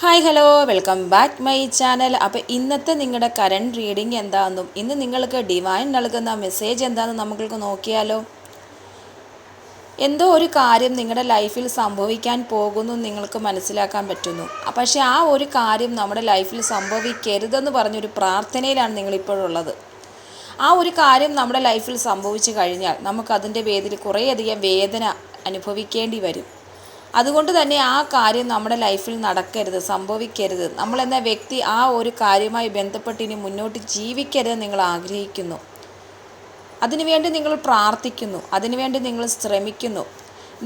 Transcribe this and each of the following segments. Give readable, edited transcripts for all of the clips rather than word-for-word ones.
Hi hello welcome back my channel. അപ്പോൾ ഇന്നത്തെ നിങ്ങളുടെ കറണ്ട് റീഡിംഗ് എന്താണെന്നും ഇന്ന് നിങ്ങൾക്ക് ഡിവൈൻ നൽകുന്ന മെസ്സേജ് എന്താണെന്നും നമുക്ക് നോക്കിയാലോ. എന്തോ ഒരു കാര്യം നിങ്ങളുടെ ലൈഫിൽ സംഭവിക്കാൻ പോകുന്നു നിങ്ങൾക്ക് മനസ്സിലാക്കാൻ പറ്റുന്നു. പക്ഷേ ആ ഒരു കാര്യം നമ്മുടെ ലൈഫിൽ സംഭവിക്കരുതെന്ന് പറഞ്ഞൊരു പ്രാർത്ഥനയിലാണ് നിങ്ങളിപ്പോഴുള്ളത്. ആ ഒരു കാര്യം നമ്മുടെ ലൈഫിൽ സംഭവിച്ചു കഴിഞ്ഞാൽ നമുക്കതിൻ്റെ പേരിൽ കുറേയധികം വേദന അനുഭവിക്കേണ്ടി വരും. അതുകൊണ്ട് തന്നെ ആ കാര്യം നമ്മുടെ ലൈഫിൽ നടക്കരുത്, സംഭവിക്കരുത്. നമ്മളെന്ന വ്യക്തി ആ ഒരു കാര്യവുമായി ബന്ധപ്പെട്ട് ഇനി മുന്നോട്ട് ജീവിക്കരുത് നിങ്ങൾ ആഗ്രഹിക്കുന്നു. അതിനുവേണ്ടി നിങ്ങൾ പ്രാർത്ഥിക്കുന്നു, അതിനുവേണ്ടി നിങ്ങൾ ശ്രമിക്കുന്നു.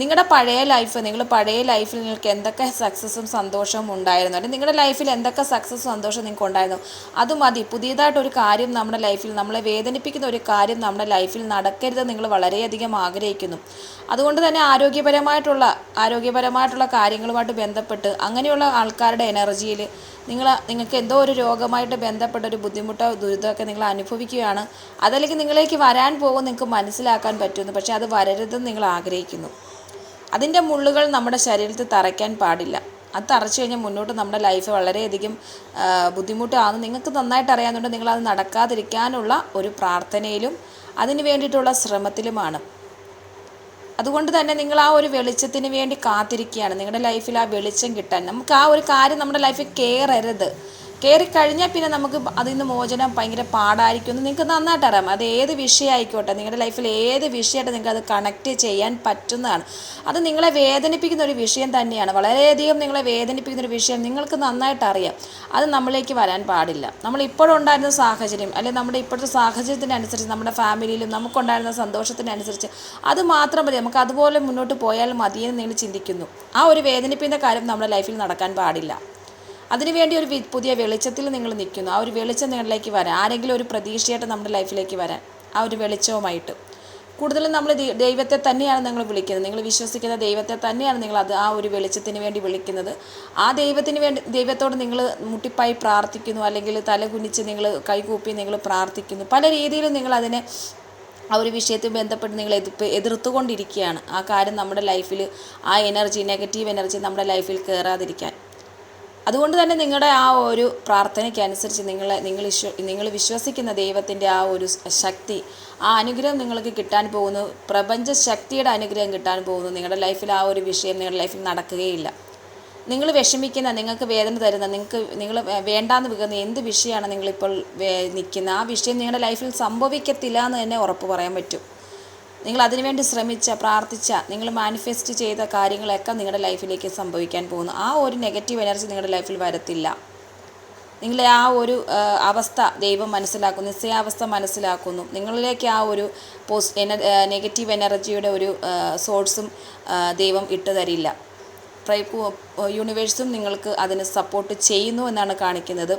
നിങ്ങളുടെ പഴയ ലൈഫിൽ നിങ്ങൾക്ക് എന്തൊക്കെ സക്സസ്സും സന്തോഷവും ഉണ്ടായിരുന്നു, അല്ലെങ്കിൽ നിങ്ങളുടെ ലൈഫിൽ എന്തൊക്കെ സക്സസ്സും സന്തോഷവും നിങ്ങൾക്ക് ഉണ്ടായിരുന്നു, അത് മതി. പുതിയതായിട്ടൊരു കാര്യം നമ്മുടെ ലൈഫിൽ, നമ്മളെ വേദനിപ്പിക്കുന്ന ഒരു കാര്യം നമ്മുടെ ലൈഫിൽ നടക്കരുത് നിങ്ങൾ വളരെയധികം ആഗ്രഹിക്കുന്നു. അതുകൊണ്ട് തന്നെ ആരോഗ്യപരമായിട്ടുള്ള കാര്യങ്ങളുമായിട്ട് ബന്ധപ്പെട്ട് അങ്ങനെയുള്ള ആൾക്കാരുടെ എനർജിയിൽ നിങ്ങൾക്ക് എന്തോ ഒരു രോഗമായിട്ട് ബന്ധപ്പെട്ട ഒരു ബുദ്ധിമുട്ടോ ദുരിതമൊക്കെ നിങ്ങൾ അനുഭവിക്കുകയാണ്. അതല്ലെങ്കിൽ നിങ്ങളിലേക്ക് വരാൻ പോകും നിങ്ങൾക്ക് മനസ്സിലാക്കാൻ പറ്റുന്നു. പക്ഷേ അത് വരരുതെന്ന് നിങ്ങൾ ആഗ്രഹിക്കുന്നു. അതിൻ്റെ മുള്ളുകൾ നമ്മുടെ ശരീരത്തിൽ തറയ്ക്കാൻ പാടില്ല. അത് തറച്ചു കഴിഞ്ഞാൽ മുന്നോട്ട് നമ്മുടെ ലൈഫ് വളരെയധികം ബുദ്ധിമുട്ടാണെന്ന് നിങ്ങൾക്ക് നന്നായിട്ട് അറിയാവുന്നുണ്ട്. നിങ്ങളത് നടക്കാതിരിക്കാനുള്ള ഒരു പ്രാർത്ഥനയിലും അതിന് വേണ്ടിയിട്ടുള്ള ശ്രമത്തിലുമാണ്. അതുകൊണ്ട് തന്നെ നിങ്ങൾ ആ ഒരു വെളിച്ചത്തിന് വേണ്ടി കാത്തിരിക്കുകയാണ്. നിങ്ങളുടെ ലൈഫിൽ ആ വെളിച്ചം കിട്ടാൻ നമുക്ക് ആ ഒരു കാര്യം നമ്മുടെ ലൈഫിൽ കയറിക്കഴിഞ്ഞാൽ പിന്നെ നമുക്ക് അതിൽ നിന്ന് മോചനം ഭയങ്കര പാടായിരിക്കും എന്ന് നിങ്ങൾക്ക് നന്നായിട്ട് അറിയാം. അത് ഏത് വിഷയമായിക്കോട്ടെ, നിങ്ങളുടെ ലൈഫിൽ ഏത് വിഷയമായിട്ട് നിങ്ങൾക്ക് അത് കണക്ട് ചെയ്യാൻ പറ്റുന്നതാണ്. അത് നിങ്ങളെ വേദനിപ്പിക്കുന്ന ഒരു വിഷയം തന്നെയാണ്, വളരെയധികം നിങ്ങളെ വേദനിപ്പിക്കുന്ന ഒരു വിഷയം നിങ്ങൾക്ക് നന്നായിട്ട് അറിയാം. അത് നമ്മളിലേക്ക് വരാൻ പാടില്ല. നമ്മൾ ഇപ്പോഴുണ്ടായിരുന്ന സാഹചര്യം, അല്ലെങ്കിൽ നമ്മുടെ ഇപ്പോഴത്തെ സാഹചര്യത്തിനനുസരിച്ച്, നമ്മുടെ ഫാമിലിയിലും നമുക്കുണ്ടായിരുന്ന സന്തോഷത്തിനനുസരിച്ച് അത് മാത്രം മതി, നമുക്ക് അതുപോലെ മുന്നോട്ട് പോയാൽ മതിയെന്ന് നിങ്ങൾ ചിന്തിക്കുന്നു. ആ ഒരു വേദനിപ്പിക്കുന്ന കാര്യം നമ്മുടെ ലൈഫിൽ നടക്കാൻ പാടില്ല. അതിനുവേണ്ടി ഒരു പുതിയ വെളിച്ചത്തിൽ നിങ്ങൾ നിൽക്കുന്നു. ആ ഒരു വെളിച്ചം നിങ്ങളിലേക്ക് വരാൻ, ആരെങ്കിലും ഒരു പ്രതീക്ഷയായിട്ട് നമ്മുടെ ലൈഫിലേക്ക് വരാൻ, ആ ഒരു വെളിച്ചവുമായിട്ട് കൂടുതലും നമ്മൾ ദൈവത്തെ തന്നെയാണ് നിങ്ങൾ വിളിക്കുന്നത്. നിങ്ങൾ വിശ്വസിക്കുന്ന ദൈവത്തെ തന്നെയാണ് നിങ്ങൾ ആ ഒരു വെളിച്ചത്തിന് വേണ്ടി വിളിക്കുന്നത്. ആ ദൈവത്തോട് നിങ്ങൾ മുട്ടിപ്പായി പ്രാർത്ഥിക്കുന്നു, അല്ലെങ്കിൽ തല കുനിച്ച് നിങ്ങൾ കൈകൂപ്പി നിങ്ങൾ പ്രാർത്ഥിക്കുന്നു. പല രീതിയിലും നിങ്ങൾ അതിനെ ആ ഒരു വിഷയത്തിൽ ബന്ധപ്പെട്ട് നിങ്ങൾ എതിർത്തുകൊണ്ടിരിക്കുകയാണ്. ആ കാര്യം നമ്മുടെ ലൈഫിൽ, ആ നെഗറ്റീവ് എനർജി നമ്മുടെ ലൈഫിൽ കയറാതിരിക്കാൻ. അതുകൊണ്ട് തന്നെ നിങ്ങളുടെ ആ ഒരു പ്രാർത്ഥനയ്ക്കനുസരിച്ച് നിങ്ങൾ വിശ്വസിക്കുന്ന ദൈവത്തിൻ്റെ ആ ഒരു ശക്തി, ആ അനുഗ്രഹം നിങ്ങൾക്ക് കിട്ടാൻ പോകുന്നു. പ്രപഞ്ച ശക്തിയുടെ അനുഗ്രഹം കിട്ടാൻ പോകുന്നു. നിങ്ങളുടെ ലൈഫിൽ ആ ഒരു വിഷയം നിങ്ങളുടെ ലൈഫിൽ നടക്കുകയില്ല. നിങ്ങൾ വിഷമിക്കുന്ന, നിങ്ങൾക്ക് വേദന തരുന്ന, നിങ്ങൾ വേണ്ടാന്ന് വെക്കുന്ന എന്ത് വിഷയമാണ് നിങ്ങളിപ്പോൾ നിൽക്കുന്ന, ആ വിഷയം നിങ്ങളുടെ ലൈഫിൽ സംഭവിക്കത്തില്ല എന്ന് തന്നെ ഉറപ്പ് പറയാൻ പറ്റും. നിങ്ങൾ അതിനുവേണ്ടി ശ്രമിച്ച, പ്രാർത്ഥിച്ച, നിങ്ങൾ മാനിഫെസ്റ്റ് ചെയ്ത കാര്യങ്ങളൊക്കെ നിങ്ങളുടെ ലൈഫിലേക്ക് സംഭവിക്കാൻ പോകുന്നു. ആ ഒരു നെഗറ്റീവ് എനർജി നിങ്ങളുടെ ലൈഫിൽ വരത്തില്ല. നിങ്ങളെ ആ ഒരു അവസ്ഥ ദൈവം മനസ്സിലാക്കുന്നു, നിശ്ചയാവസ്ഥ മനസ്സിലാക്കുന്നു. നിങ്ങളിലേക്ക് ആ ഒരു നെഗറ്റീവ് എനർജിയുടെ ഒരു സോഴ്സും ദൈവം ഇട്ട് തരില്ല. യൂണിവേഴ്സും നിങ്ങൾക്ക് അതിന് സപ്പോർട്ട് ചെയ്യുന്നു എന്നാണ് കാണിക്കുന്നത്.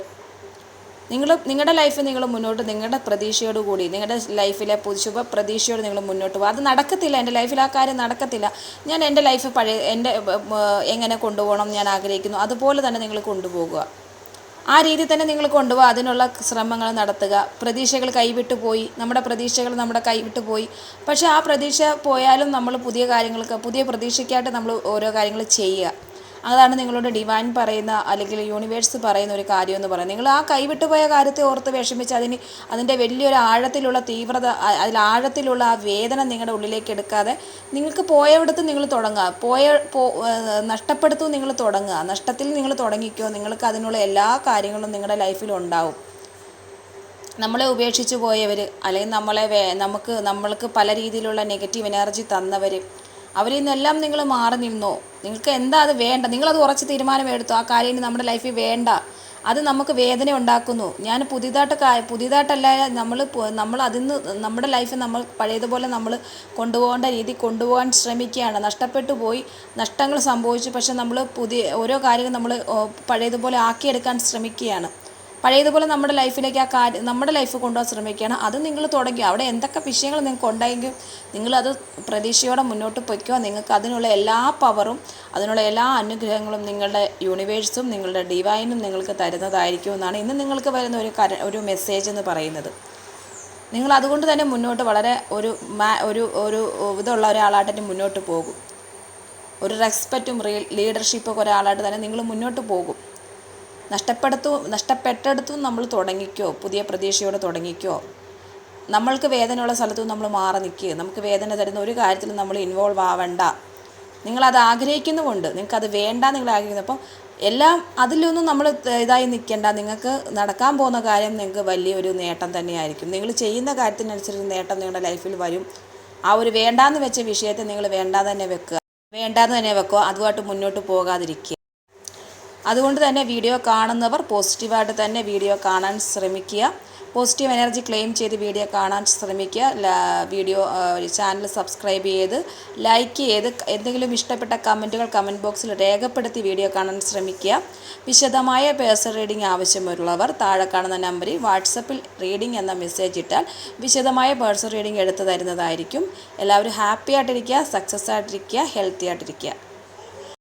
നിങ്ങളുടെ ലൈഫിൽ നിങ്ങൾ മുന്നോട്ട് നിങ്ങളുടെ പ്രതീക്ഷയോടുകൂടി, നിങ്ങളുടെ ലൈഫിലെ ശുഭ പ്രതീക്ഷയോട് നിങ്ങൾ മുന്നോട്ട് പോകുക. അത് നടക്കത്തില്ല, എൻ്റെ ലൈഫിൽ ആ കാര്യം നടക്കത്തില്ല, ഞാൻ എൻ്റെ ലൈഫ് എൻ്റെ എങ്ങനെ കൊണ്ടുപോകണം ഞാൻ ആഗ്രഹിക്കുന്നു അതുപോലെ തന്നെ നിങ്ങൾ കൊണ്ടുപോകുക. ആ രീതിയിൽ തന്നെ നിങ്ങൾ കൊണ്ടുപോകുക. അതിനുള്ള ശ്രമങ്ങൾ നടത്തുക. പ്രതീക്ഷകൾ കൈവിട്ടു പോയി, നമ്മുടെ കൈവിട്ടു പോയി. പക്ഷേ ആ പ്രതീക്ഷ പോയാലും നമ്മൾ പുതിയ പ്രതീക്ഷയ്ക്കായിട്ട് നമ്മൾ ഓരോ കാര്യങ്ങൾ ചെയ്യുക. അതാണ് നിങ്ങളോട് ഡിവൈൻ പറയുന്ന, അല്ലെങ്കിൽ യൂണിവേഴ്സ് പറയുന്ന ഒരു കാര്യം എന്ന് പറയുന്നത്. നിങ്ങൾ ആ കൈവിട്ടുപോയ കാര്യത്തെ ഓർത്ത് വിഷമിച്ച് അതിൻ്റെ വലിയൊരു ആഴത്തിലുള്ള തീവ്രത, ആഴത്തിലുള്ള ആ വേദന നിങ്ങളുടെ ഉള്ളിലേക്ക് എടുക്കാതെ നിങ്ങൾക്ക് പോയവിടത്ത് നിങ്ങൾ തുടങ്ങുക. നഷ്ടപ്പെടുത്തും നിങ്ങൾ തുടങ്ങുക. നഷ്ടത്തിൽ നിങ്ങൾ തുടങ്ങിക്കോ. നിങ്ങൾക്ക് അതിനുള്ള എല്ലാ കാര്യങ്ങളും നിങ്ങളുടെ ലൈഫിലുണ്ടാവും. നമ്മളെ ഉപേക്ഷിച്ച് പോയവർ, അല്ലെങ്കിൽ നമ്മൾക്ക് പല രീതിയിലുള്ള നെഗറ്റീവ് എനർജി തന്നവർ, അവരിൽ നിന്നെല്ലാം നിങ്ങൾ മാറി നിന്നോ. നിങ്ങൾക്ക് എന്താ അത് വേണ്ട, നിങ്ങളത് ഉറച്ച് തീരുമാനമെടുത്തു. ആ കാര്യം ഇനി നമ്മുടെ ലൈഫിൽ വേണ്ട, അത് നമുക്ക് വേദന ഉണ്ടാക്കുന്നു. ഞാൻ പുതിയതായിട്ടല്ല, നമ്മൾ അതിൽ നിന്ന് നമ്മുടെ ലൈഫ് നമ്മൾ പഴയതുപോലെ നമ്മൾ കൊണ്ടുപോകേണ്ട രീതി കൊണ്ടുപോകാൻ ശ്രമിക്കുകയാണ്. നഷ്ടപ്പെട്ടു പോയി, നഷ്ടങ്ങൾ സംഭവിച്ചു. പക്ഷെ നമ്മൾ ഓരോ കാര്യങ്ങൾ നമ്മൾ പഴയതുപോലെ ആക്കിയെടുക്കാൻ ശ്രമിക്കുകയാണ്. പഴയതുപോലെ നമ്മുടെ ലൈഫിലേക്ക് നമ്മുടെ ലൈഫ് കൊണ്ടുപോകാൻ ശ്രമിക്കുകയാണ്. അത് നിങ്ങൾ തുടങ്ങി. അവിടെ എന്തൊക്കെ വിഷയങ്ങൾ നിങ്ങൾക്ക് ഉണ്ടായെങ്കിൽ നിങ്ങളത് പ്രതീക്ഷയോടെ മുന്നോട്ട് പൊയ്ക്കോ. നിങ്ങൾക്ക് അതിനുള്ള എല്ലാ പവറും അതിനുള്ള എല്ലാ അനുഗ്രഹങ്ങളും നിങ്ങളുടെ യൂണിവേഴ്സും നിങ്ങളുടെ ഡിവൈനും നിങ്ങൾക്ക് തരുന്നതായിരിക്കും എന്നാണ് ഇന്ന് നിങ്ങൾക്ക് വരുന്ന ഒരു മെസ്സേജ് എന്ന് പറയുന്നത്. നിങ്ങൾ അതുകൊണ്ട് തന്നെ മുന്നോട്ട് വളരെ ഒരു ഇതുള്ള ഒരാളായിട്ട് മുന്നോട്ട് പോകും. ഒരു റെസ്പെക്റ്റും ലീഡർഷിപ്പൊക്കെ ഒരാളായിട്ട് തന്നെ നിങ്ങൾ മുന്നോട്ട് പോകും. നഷ്ടപ്പെട്ടെടുത്തും നമ്മൾ തുടങ്ങിക്കോ, പുതിയ പ്രതീക്ഷയോടെ തുടങ്ങിക്കോ. നമ്മൾക്ക് വേദനയുള്ള സ്ഥലത്തും നമ്മൾ മാറി നിൽക്കുക. നമുക്ക് വേദന തരുന്ന ഒരു കാര്യത്തിലും നമ്മൾ ഇൻവോൾവ് ആവണ്ട. നിങ്ങളത് ആഗ്രഹിക്കുന്നുമുണ്ട്, നിങ്ങൾക്കത് വേണ്ട നിങ്ങൾ ആഗ്രഹിക്കുന്നു. അപ്പം എല്ലാം അതിലൊന്നും നമ്മൾ ഇതായി നിൽക്കേണ്ട. നിങ്ങൾക്ക് നടക്കാൻ പോകുന്ന കാര്യം നിങ്ങൾക്ക് വലിയൊരു നേട്ടം തന്നെയായിരിക്കും. നിങ്ങൾ ചെയ്യുന്ന കാര്യത്തിനനുസരിച്ച് നേട്ടം നിങ്ങളുടെ ലൈഫിൽ വരും. ആ ഒരു വേണ്ടാന്ന് വെച്ച വിഷയത്തെ നിങ്ങൾ വേണ്ടാന്ന് തന്നെ വെക്കുക. അതുമായിട്ട് മുന്നോട്ട് പോകാതിരിക്കുക. അതുകൊണ്ട് തന്നെ വീഡിയോ കാണുന്നവർ പോസിറ്റീവായിട്ട് തന്നെ വീഡിയോ കാണാൻ ശ്രമിക്കുക. പോസിറ്റീവ് എനർജി ക്ലെയിം ചെയ്ത് വീഡിയോ കാണാൻ ശ്രമിക്കുക. ചാനൽ സബ്സ്ക്രൈബ് ചെയ്ത് ലൈക്ക് ചെയ്ത് എന്തെങ്കിലും ഇഷ്ടപ്പെട്ട കമൻറ്റുകൾ കമൻറ്റ് ബോക്സിൽ രേഖപ്പെടുത്തി വീഡിയോ കാണാൻ ശ്രമിക്കുക. വിശദമായ പേഴ്സണൽ റീഡിംഗ് ആവശ്യമുള്ളവർ താഴെ കാണുന്ന നമ്പറിൽ വാട്സപ്പിൽ റീഡിംഗ് എന്ന മെസ്സേജ് ഇട്ടാൽ വിശദമായ പേഴ്സണൽ റീഡിംഗ് എടുത്തു തരുന്നതായിരിക്കും. എല്ലാവരും ഹാപ്പി ആയിട്ടിരിക്കുക, സക്സസ് ആയിട്ടിരിക്കുക, ഹെൽത്തി ആയിട്ടിരിക്കുക.